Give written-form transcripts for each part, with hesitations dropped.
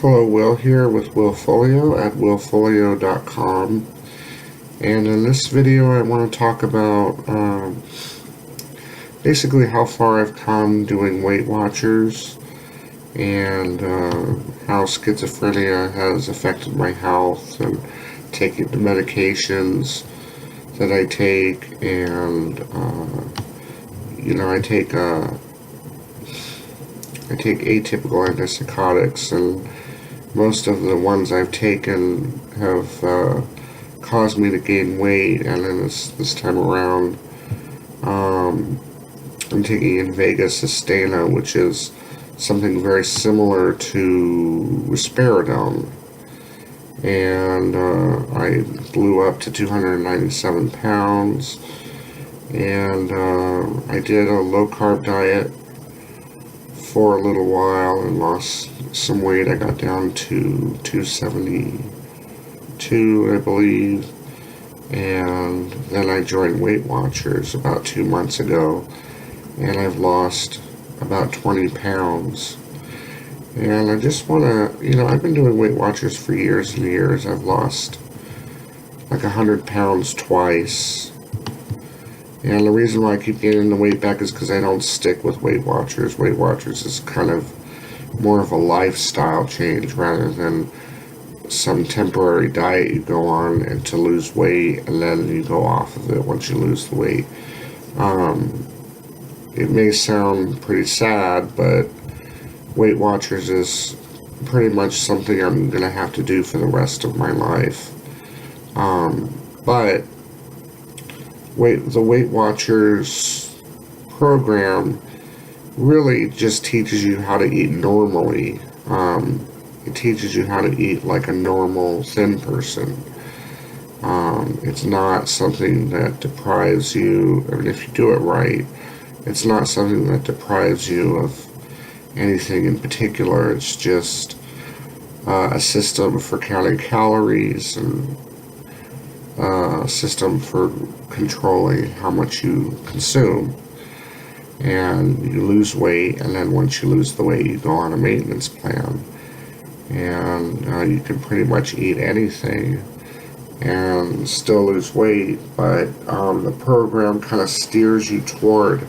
Hello, Will here with Willfolio at willfolio.com, and in this video I want to talk about basically how far I've come doing Weight Watchers and how schizophrenia has affected my health and taking the medications that I take, and I take atypical antipsychotics, and most of the ones I've taken have caused me to gain weight, and then this time around I'm taking Invega Sustaina, which is something very similar to risperidone, and I blew up to 297 pounds, and I did a low-carb diet for a little while and lost some weight. I got down to 272, I believe, and then I joined Weight Watchers about 2 months ago, and I've lost about 20 pounds. And I just want to, I've been doing Weight Watchers for years and years. I've lost like 100 pounds twice. And the reason why I keep gaining the weight back is because I don't stick with Weight Watchers. Weight Watchers is kind of more of a lifestyle change rather than some temporary diet you go on and to lose weight and then you go off of it once you lose the weight. It may sound pretty sad, but Weight Watchers is pretty much something I'm going to have to do for the rest of my life. But the Weight Watchers program really just teaches you how to eat normally. It teaches you how to eat like a normal thin person. It's not something that deprives you, I mean, if you do it right, it's not something that deprives you of anything in particular. It's just a system for counting calories and a system for controlling how much you consume. And you lose weight, and then once you lose the weight, you go on a maintenance plan. And you can pretty much eat anything and still lose weight, but the program kind of steers you toward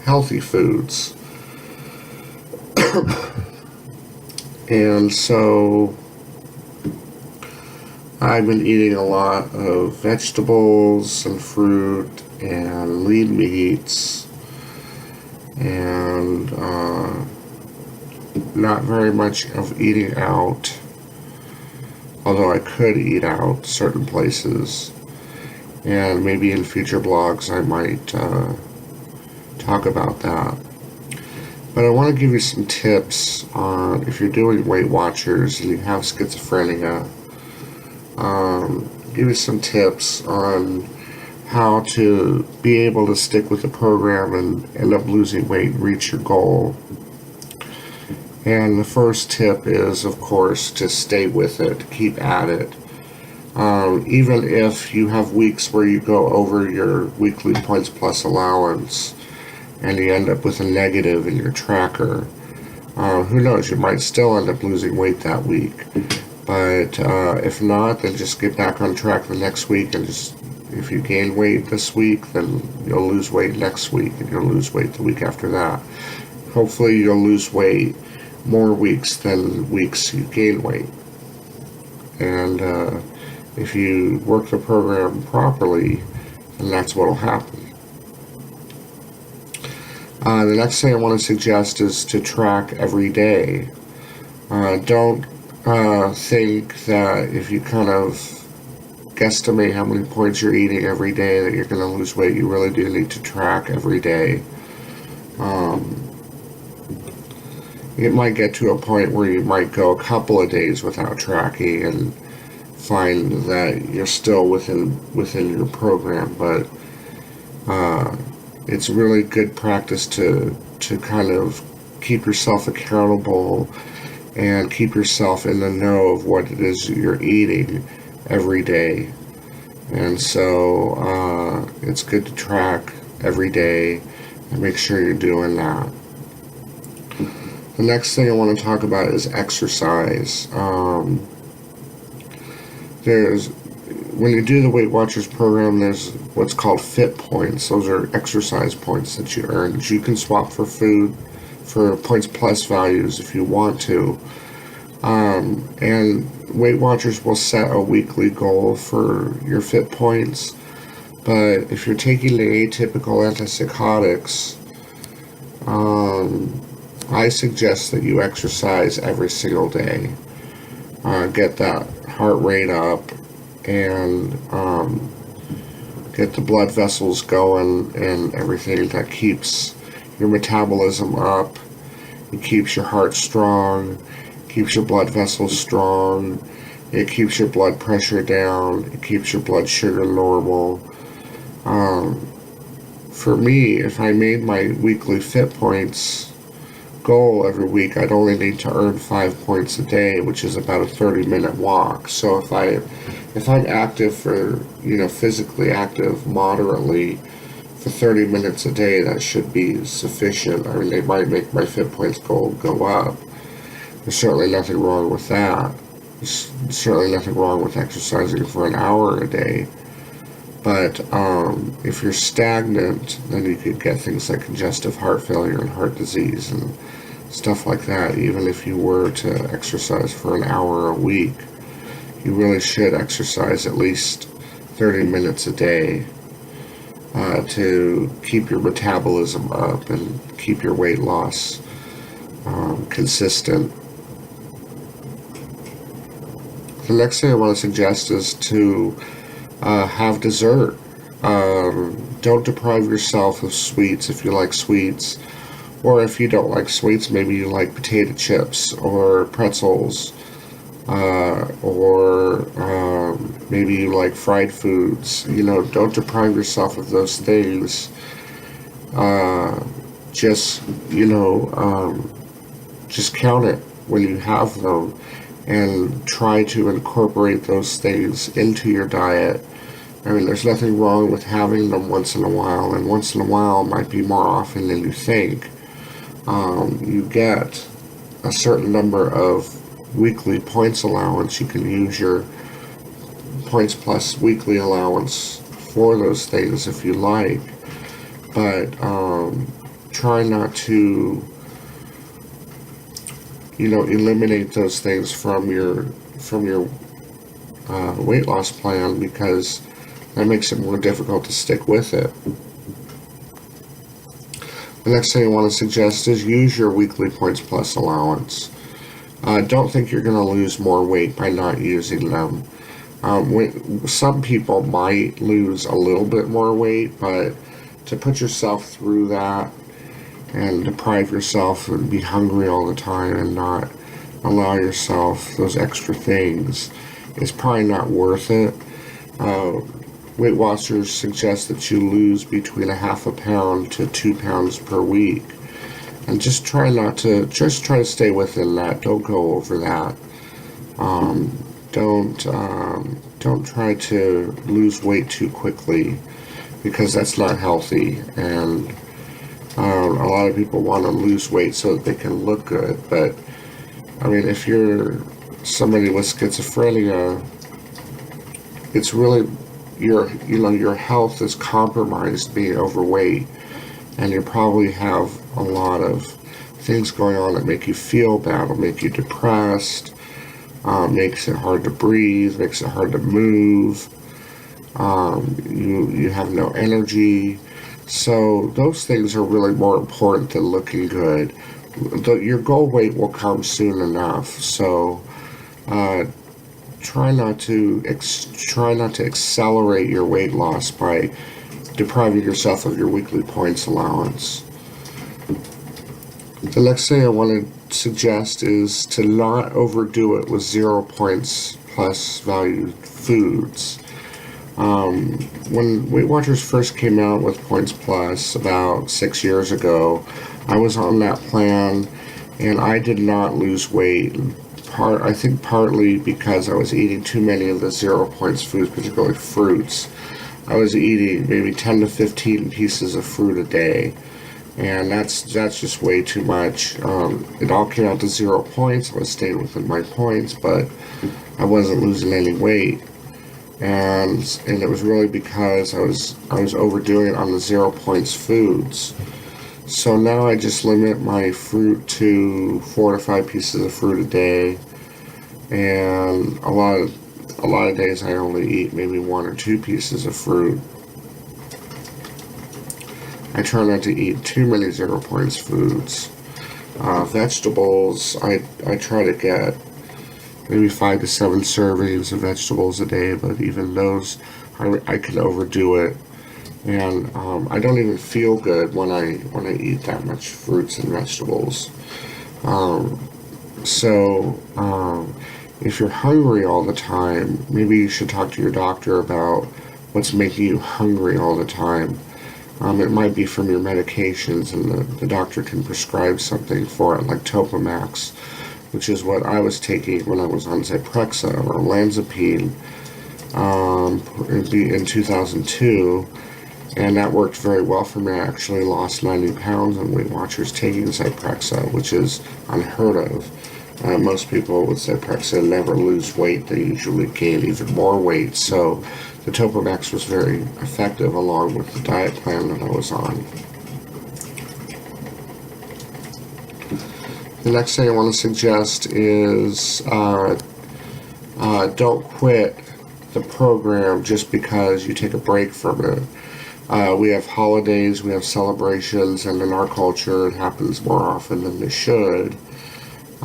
healthy foods. And so I've been eating a lot of vegetables and fruit and lean meats, and not very much of eating out, although I could eat out certain places, and maybe in future blogs I might talk about that. But I want to give you some tips on if you're doing Weight Watchers and you have schizophrenia. Give you some tips on how to be able to stick with the program and end up losing weight and reach your goal. And the first tip is, of course, to stay with it, keep at it. Even if you have weeks where you go over your weekly points plus allowance and you end up with a negative in your tracker, who knows, you might still end up losing weight that week. But if not, then just get back on track the next week, and just, if you gain weight this week, then you'll lose weight next week, and you'll lose weight the week after that. Hopefully you'll lose weight more weeks than weeks you gain weight. And if you work the program properly, then that's what will happen. The next thing I want to suggest is to track every day. Don't think that if you kind of guesstimate how many points you're eating every day that you're going to lose weight. You really do need to track every day. It might get to a point where you might go a couple of days without tracking and find that you're still within your program, but it's really good practice to kind of keep yourself accountable and keep yourself in the know of what it is you're eating every day. And so it's good to track every day and make sure you're doing that. The next thing I want to talk about is exercise. There's When you do the Weight Watchers program, there's what's called fit points. Those are exercise points that you earn that you can swap for food for points plus values if you want to. And Weight Watchers will set a weekly goal for your fit points. But if you're taking the atypical antipsychotics, I suggest that you exercise every single day. Get that heart rate up and get the blood vessels going and everything that keeps your metabolism up. It keeps your heart strong, keeps your blood vessels strong, it keeps your blood pressure down, it keeps your blood sugar normal. For me, if I made my weekly fit points goal every week, I'd only need to earn 5 points a day, which is about a 30-minute walk. So if I'm active for, physically active moderately for 30 minutes a day, that should be sufficient. I mean, they might make my fit points goal go up. There's certainly nothing wrong with that. There's certainly nothing wrong with exercising for an hour a day. But if you're stagnant, then you could get things like congestive heart failure and heart disease and stuff like that. Even if you were to exercise for an hour a week, you really should exercise at least 30 minutes a day to keep your metabolism up and keep your weight loss consistent. The next thing I want to suggest is to have dessert. Don't deprive yourself of sweets if you like sweets, or if you don't like sweets, maybe you like potato chips or pretzels, or maybe you like fried foods. Don't deprive yourself of those things. Just count it when you have them and try to incorporate those things into your diet. I mean, there's nothing wrong with having them once in a while, and once in a while might be more often than you think. You get a certain number of weekly points allowance. You can use your points plus weekly allowance for those things if you like, but try not to eliminate those things from your weight loss plan, because that makes it more difficult to stick with it. The next thing I want to suggest is use your weekly points plus allowance. Don't think you're going to lose more weight by not using them. Some people might lose a little bit more weight, but to put yourself through that and deprive yourself and be hungry all the time and not allow yourself those extra things is probably not worth it. Weight Watchers suggest that you lose between a half a pound to 2 pounds per week, and just try to stay within that. Don't go over that. Don't try to lose weight too quickly, because that's not healthy. And a lot of people want to lose weight so that they can look good, but I mean, if you're somebody with schizophrenia, it's really your health is compromised being overweight, and you probably have a lot of things going on that make you feel bad, will make you depressed, makes it hard to breathe, makes it hard to move, you have no energy. So those things are really more important than looking good. Your goal weight will come soon enough, so try not to accelerate your weight loss by depriving yourself of your weekly points allowance. The next thing I want to suggest is to not overdo it with 0 points plus value foods. When Weight Watchers first came out with Points Plus about 6 years ago, I was on that plan, and I did not lose weight. I think partly because I was eating too many of the 0 points foods, particularly fruits. I was eating maybe 10 to 15 pieces of fruit a day, and that's just way too much. It all came out to 0 points. I was staying within my points, but I wasn't losing any weight, and it was really because I was overdoing it on the 0 points foods. So now I just limit my fruit to 4 to 5 pieces of fruit a day, and a lot of days I only eat maybe 1 or 2 pieces of fruit. I try not to eat too many 0 points foods. Vegetables, I try to get maybe 5 to 7 servings of vegetables a day, but even those, I can overdo it, and I don't even feel good when I eat that much fruits and vegetables. So if you're hungry all the time, maybe you should talk to your doctor about what's making you hungry all the time. It might be from your medications, and the doctor can prescribe something for it, like Topamax, which is what I was taking when I was on Zyprexa or Olanzapine in 2002, and that worked very well for me. I actually lost 90 pounds on Weight Watchers taking Zyprexa, which is unheard of. Most people with Zyprexa never lose weight. They usually gain even more weight. So the Topamax was very effective along with the diet plan that I was on. The next thing I want to suggest is don't quit the program just because you take a break from it. We have holidays, we have celebrations, and in our culture it happens more often than it should.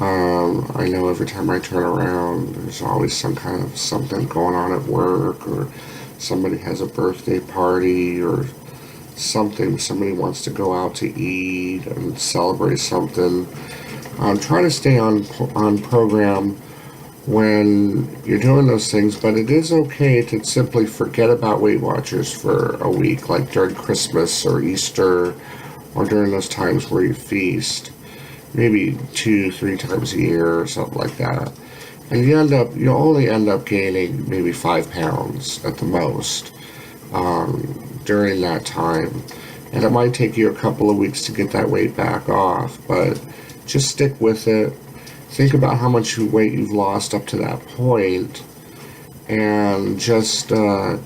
I know every time I turn around, there's always some kind of something going on at work, or somebody has a birthday party, or something. Somebody wants to go out to eat and celebrate something. Try to stay on program when you're doing those things, but it is okay to simply forget about Weight Watchers for a week, like during Christmas or Easter, or during those times where you feast. Maybe 2-3 times a year or something like that, and you'll only end up gaining maybe 5 pounds at the most during that time, and it might take you a couple of weeks to get that weight back off, but just stick with it. Think about how much weight you've lost up to that point, and just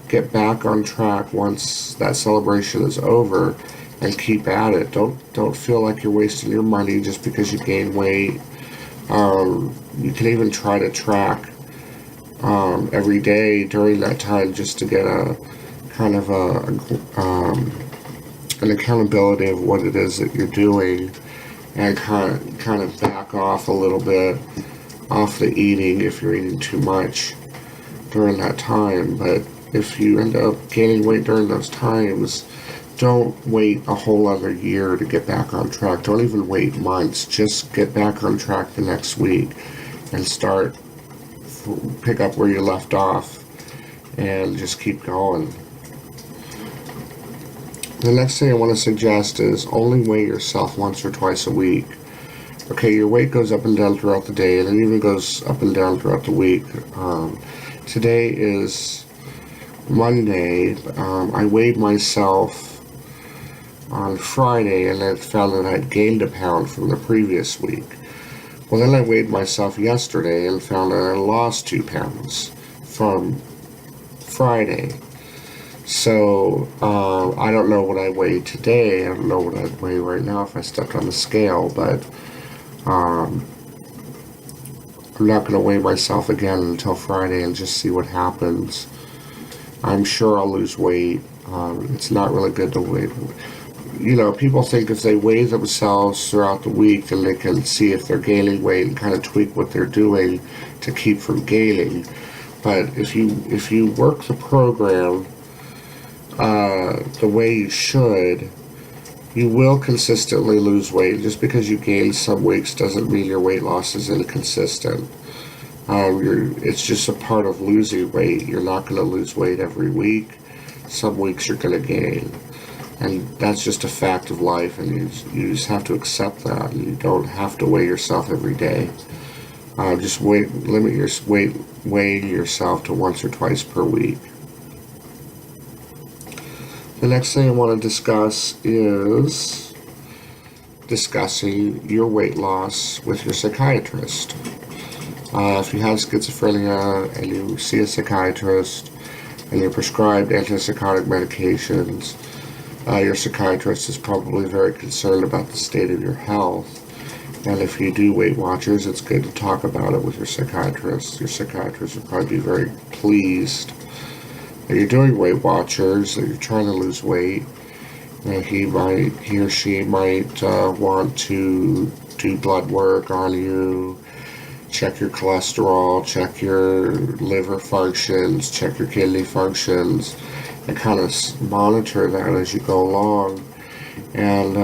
get back on track once that celebration is over, and keep at it. Don't feel like you're wasting your money just because you gain weight. You can even try to track every day during that time, just to get a kind of an accountability of what it is that you're doing, and kind of back off a little bit off the eating if you're eating too much during that time. But if you end up gaining weight during those times, don't wait a whole other year to get back on track. Don't even wait months. Just get back on track the next week and pick up where you left off, and just keep going. The next thing I want to suggest is only weigh yourself once or twice a week. Okay, your weight goes up and down throughout the day, and it even goes up and down throughout the week. Today is Monday. I weighed myself on Friday, and I found that I'd gained a pound from the previous week. Well, then I weighed myself yesterday and found that I lost 2 pounds from Friday. So I don't know what I weighed today. I don't know what I'd weigh right now if I stepped on the scale, but I'm not going to weigh myself again until Friday and just see what happens. I'm sure I'll lose weight. It's not really good to weigh. People think if they weigh themselves throughout the week, then they can see if they're gaining weight and kind of tweak what they're doing to keep from gaining. But if you work the program the way you should, you will consistently lose weight. Just because you gain some weeks doesn't mean your weight loss is inconsistent. It's just a part of losing weight. You're not going to lose weight every week. Some weeks you're going to gain. And that's just a fact of life, and you just have to accept that. You don't have to weigh yourself every day. Just limit your weighing yourself to once or twice per week. The next thing I want to discuss is discussing your weight loss with your psychiatrist. If you have schizophrenia and you see a psychiatrist and you're prescribed antipsychotic medications, your psychiatrist is probably very concerned about the state of your health. And if you do Weight Watchers, it's good to talk about it with your psychiatrist. Your psychiatrist will probably be very pleased that you're doing Weight Watchers, that you're trying to lose weight. And he or she might want to do blood work on you, check your cholesterol, check your liver functions, check your kidney functions, and kind of monitor that as you go along. And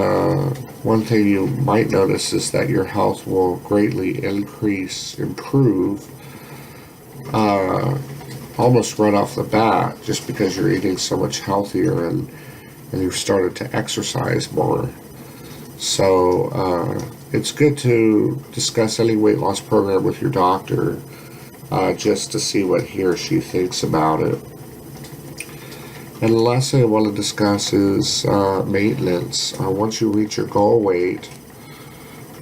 one thing you might notice is that your health will greatly improve, almost right off the bat, just because you're eating so much healthier and you've started to exercise more. So it's good to discuss any weight loss program with your doctor, just to see what he or she thinks about it. And the last thing I want to discuss is maintenance. Once you reach your goal weight,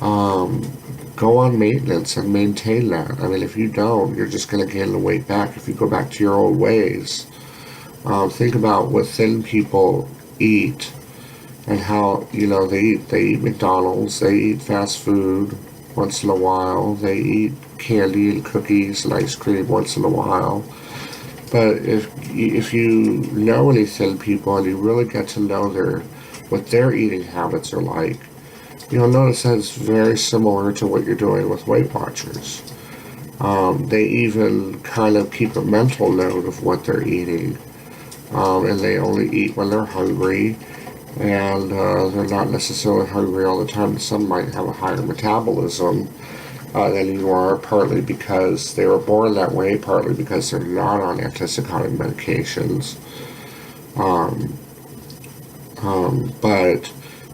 go on maintenance and maintain that. I mean, if you don't, you're just going to gain the weight back if you go back to your old ways. Think about what thin people eat and how, they eat McDonald's, they eat fast food once in a while, they eat candy and cookies and ice cream once in a while. But if you know any thin people and you really get to know what their eating habits are like, you'll notice that it's very similar to what you're doing with Weight Watchers. They even kind of keep a mental note of what they're eating, and they only eat when they're hungry, and they're not necessarily hungry all the time. Some might have a higher metabolism than you are, partly because they were born that way, partly because they're not on antipsychotic medications. But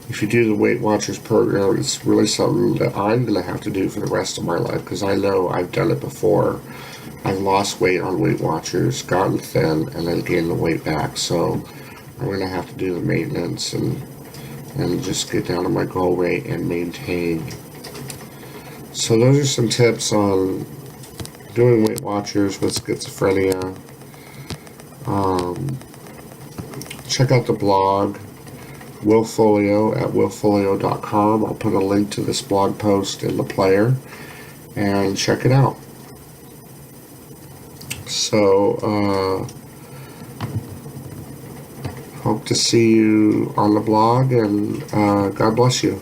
if you do the Weight Watchers program, it's really something that I'm going to have to do for the rest of my life, because I know I've done it before. I've lost weight on Weight Watchers, gotten thin, and then gained the weight back. So I'm going to have to do the maintenance and just get down to my goal weight and maintain. So those are some tips on doing Weight Watchers with schizophrenia. Check out the blog, Willfolio at willfolio.com. I'll put a link to this blog post in the player, and check it out. So, hope to see you on the blog, and God bless you.